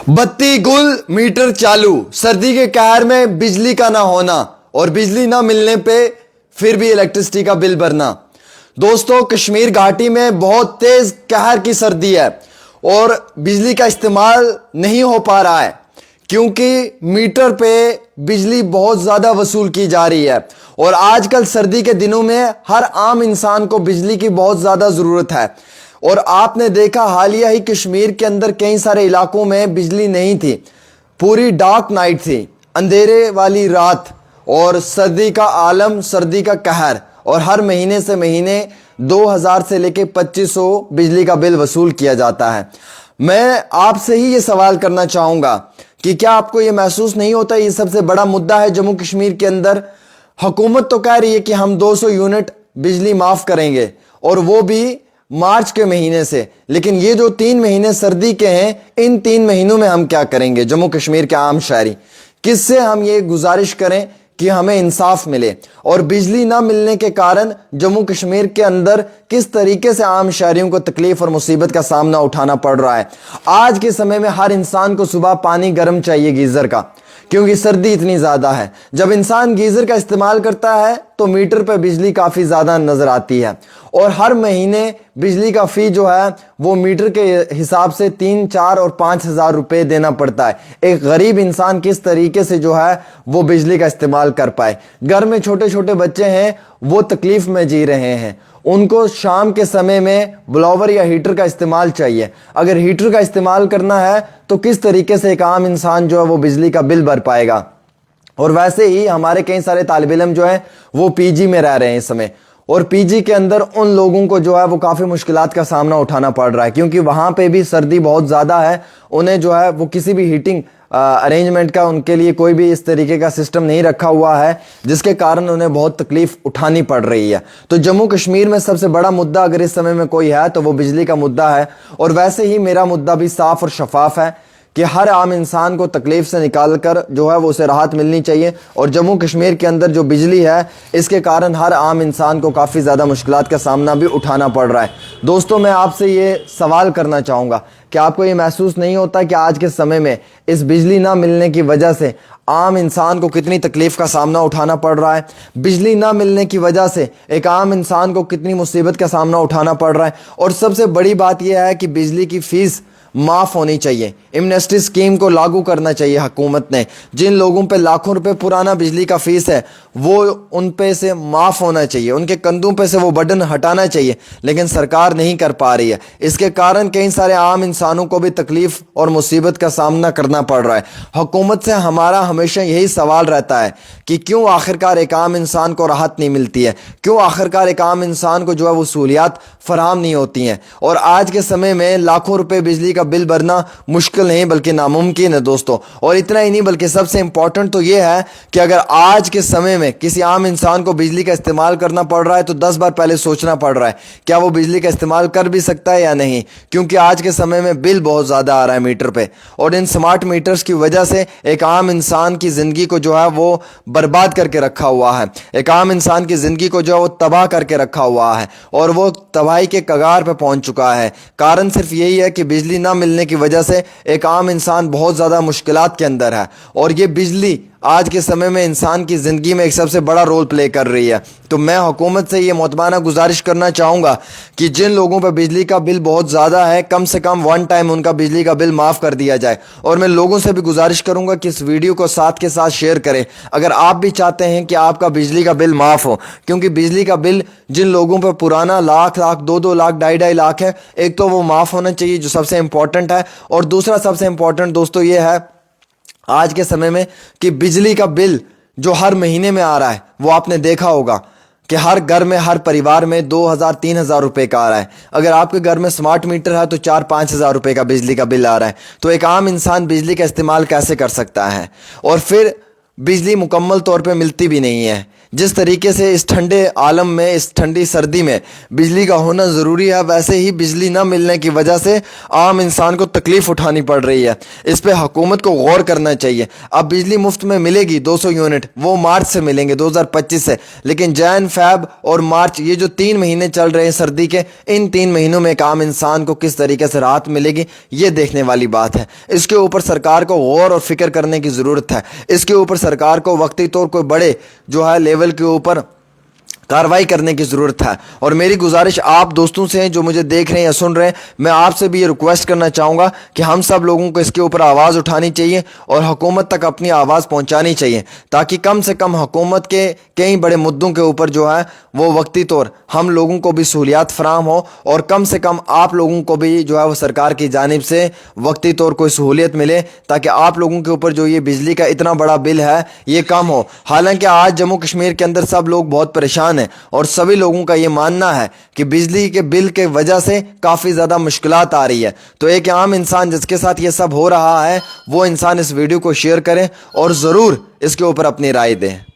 बत्ती गुल मीटर चालू, सर्दी के कहर में बिजली का ना होना और बिजली ना मिलने पे फिर भी इलेक्ट्रिसिटी का बिल भरना। दोस्तों, कश्मीर घाटी में बहुत तेज कहर की सर्दी है और बिजली का इस्तेमाल नहीं हो पा रहा है क्योंकि मीटर पे बिजली बहुत ज्यादा वसूल की जा रही है और आजकल सर्दी के दिनों में हर आम इंसान को बिजली की बहुत ज्यादा जरूरत है। और आपने देखा हालिया ही कश्मीर के अंदर कई सारे इलाकों में बिजली नहीं थी, पूरी डार्क नाइट थी, अंधेरे वाली रात और सर्दी का आलम, सर्दी का कहर। और हर महीने से महीने 2000 से लेके 2500 बिजली का बिल वसूल किया जाता है। मैं आपसे ही ये सवाल करना चाहूंगा कि क्या आपको ये महसूस नहीं होता ये सबसे बड़ा मुद्दा है जम्मू कश्मीर के अंदर? हुकूमत तो कह रही है कि हम 200 यूनिट बिजली माफ करेंगे और वो भी मार्च के महीने से, लेकिन ये जो 3 महीने सर्दी के हैं, इन 3 महीनों में हम क्या करेंगे? जम्मू कश्मीर के आम शहरी किससे हम ये गुजारिश करें कि हमें इंसाफ मिले? और बिजली ना मिलने के कारण जम्मू कश्मीर के अंदर किस तरीके से आम शहरियों को तकलीफ और मुसीबत का सामना उठाना पड़ रहा है। आज के समय में हर इंसान को सुबह पानी गर्म चाहिए गीजर का, क्योंकि सर्दी इतनी ज्यादा है। जब इंसान गीजर का इस्तेमाल करता है तो मीटर पर बिजली काफी ज्यादा नजर आती है और हर महीने बिजली का फी जो है वो मीटर के हिसाब से 3, 4 और 5 हजार रुपए देना पड़ता है। एक गरीब इंसान किस तरीके से जो है वो बिजली का इस्तेमाल कर पाए? घर में छोटे छोटे बच्चे हैं, वो तकलीफ में जी रहे हैं, उनको शाम के समय में ब्लोवर या हीटर का इस्तेमाल चाहिए। अगर हीटर का इस्तेमाल करना है तो किस तरीके से एक आम इंसान जो है वो बिजली का बिल भर पाएगा? और वैसे ही हमारे कई सारे तालिब इल्म जो है वो पीजी में रह रहे हैं इस समय, और पीजी के अंदर उन लोगों को जो है वो काफ़ी मुश्किलात का सामना उठाना पड़ रहा है क्योंकि वहाँ पे भी सर्दी बहुत ज़्यादा है। उन्हें जो है वो किसी भी हीटिंग अरेंजमेंट का उनके लिए कोई भी इस तरीके का सिस्टम नहीं रखा हुआ है, जिसके कारण उन्हें बहुत तकलीफ उठानी पड़ रही है। तो जम्मू कश्मीर में सबसे बड़ा मुद्दा अगर इस समय में कोई है तो वो बिजली का मुद्दा है। और वैसे ही मेरा मुद्दा भी साफ और शफाफ है कि हर आम इंसान को तकलीफ से निकालकर जो है वो उसे राहत मिलनी चाहिए। और जम्मू कश्मीर के अंदर जो बिजली है इसके कारण हर आम इंसान को काफ़ी ज़्यादा मुश्किलात का सामना भी उठाना पड़ रहा है। दोस्तों, मैं आपसे ये सवाल करना चाहूँगा कि आपको ये महसूस नहीं होता कि आज के समय में इस बिजली ना मिलने की वजह से आम इंसान को कितनी तकलीफ का सामना उठाना पड़ रहा है? बिजली ना मिलने की वजह से एक आम इंसान को कितनी मुसीबत का सामना उठाना पड़ रहा है? और सबसे बड़ी बात यह है कि बिजली की फीस माफ होनी चाहिए। एमनेस्टी स्कीम को लागू करना चाहिए हुकूमत ने। जिन लोगों पे लाखों रुपए पुराना बिजली का फीस है वो उन पे से माफ होना चाहिए, उनके कंधों पे से वो बर्डन हटाना चाहिए, लेकिन सरकार नहीं कर पा रही है। इसके कारण कई सारे आम इंसानों को भी तकलीफ और मुसीबत का सामना करना पड़ रहा है। हुकूमत से हमारा हमेशा यही सवाल रहता है कि क्यों आखिरकार एक आम इंसान को राहत नहीं मिलती है, क्यों आखिरकार एक आम इंसान को जो है वो सहूलियात फराहम नहीं होती हैं। और आज के समय में लाखों रुपए बिजली का बिल भरना मुश्किल नहीं बल्कि नामुमकिन है दोस्तों। और इतना ही नहीं बल्कि सबसे इंपॉर्टेंट तो यह है कि अगर आज के समय में किसी आम इंसान को बिजली का इस्तेमाल करना पड़ रहा है तो 10 बार पहले सोचना पड़ रहा है क्या वो बिजली का इस्तेमाल कर भी सकता है या नहीं, क्योंकि आज के समय में बिल बहुत ज़्यादा आ रहा है मीटर पे। और इन स्मार्ट मीटर्स की वजह से एक आम इंसान की ज़िंदगी को जो है वो बर्बाद करके रखा हुआ है, एक आम इंसान की ज़िंदगी को जो है वो तबाह करके रखा हुआ है और वो तबाही के कगार पर पहुंच चुका है। कारण सिर्फ यही है कि बिजली ना मिलने की वजह से एक आम इंसान बहुत ज़्यादा मुश्किलात के अंदर है और ये बिजली आज के समय में इंसान की ज़िंदगी में एक सबसे बड़ा रोल प्ले कर रही है। तो मैं हुकूमत से ये मोतबाना गुजारिश करना चाहूँगा कि जिन लोगों पर बिजली का बिल बहुत ज़्यादा है कम से कम 1 टाइम उनका बिजली का बिल माफ़ कर दिया जाए। और मैं लोगों से भी गुजारिश करूँगा कि इस वीडियो को साथ के साथ शेयर करें अगर आप भी चाहते हैं कि आपका बिजली का बिल माफ़ हो, क्योंकि बिजली का बिल जिन लोगों पर पुराना लाख 2-2 लाख 2.5 लाख है, एक तो वो माफ़ होना चाहिए जो सबसे इंपॉर्टेंट है। और दूसरा सबसे इंपॉर्टेंट दोस्तों ये है आज के समय में कि बिजली का बिल जो हर महीने में आ रहा है वो आपने देखा होगा कि हर घर में हर परिवार में 2000-3000 रुपए का आ रहा है। अगर आपके घर में स्मार्ट मीटर है तो 4-5 हजार रुपए का बिजली का बिल आ रहा है। तो एक आम इंसान बिजली का इस्तेमाल कैसे कर सकता है? और फिर बिजली मुकम्मल तौर पे मिलती भी नहीं है। जिस तरीके से इस ठंडे आलम में, इस ठंडी सर्दी में बिजली का होना ज़रूरी है, वैसे ही बिजली ना मिलने की वजह से आम इंसान को तकलीफ़ उठानी पड़ रही है। इस पे हुकूमत को गौर करना चाहिए। अब बिजली मुफ्त में मिलेगी 200 यूनिट, वो मार्च से मिलेंगे 2025 से, लेकिन जैन, फैब और मार्च, ये जो 3 महीने चल रहे हैं सर्दी के, इन 3 महीनों में एक आम इंसान को किस तरीके से राहत मिलेगी, ये देखने वाली बात है। इसके ऊपर सरकार को गौर और फिक्र करने की ज़रूरत है। इसके ऊपर सरकार को वक्ती तौर कोई बड़े जो है लेवल के ऊपर कार्रवाई करने की ज़रूरत है। और मेरी गुजारिश आप दोस्तों से है जो मुझे देख रहे हैं या सुन रहे हैं, मैं आपसे भी ये रिक्वेस्ट करना चाहूँगा कि हम सब लोगों को इसके ऊपर आवाज़ उठानी चाहिए और हुकूमत तक अपनी आवाज़ पहुँचानी चाहिए, ताकि कम से कम हुकूमत के कई बड़े मुद्दों के ऊपर जो है वो वक्ती तौर हम लोगों को भी सहूलियात फराहम हो, और कम से कम आप लोगों को भी जो है वो सरकार की जानिब से वक्ती तौर कोई सहूलियत मिले, ताकि आप लोगों के ऊपर जो ये बिजली का इतना बड़ा बिल है ये कम हो। हालांकि आज जम्मू कश्मीर के अंदर सब लोग बहुत परेशान हैं और सभी लोगों का ये मानना है कि बिजली के बिल के वजह से काफ़ी ज़्यादा मुश्किलात आ रही है। तो एक आम इंसान जिसके साथ ये सब हो रहा है, वो इंसान इस वीडियो को शेयर करें और ज़रूर इसके ऊपर अपनी राय दें।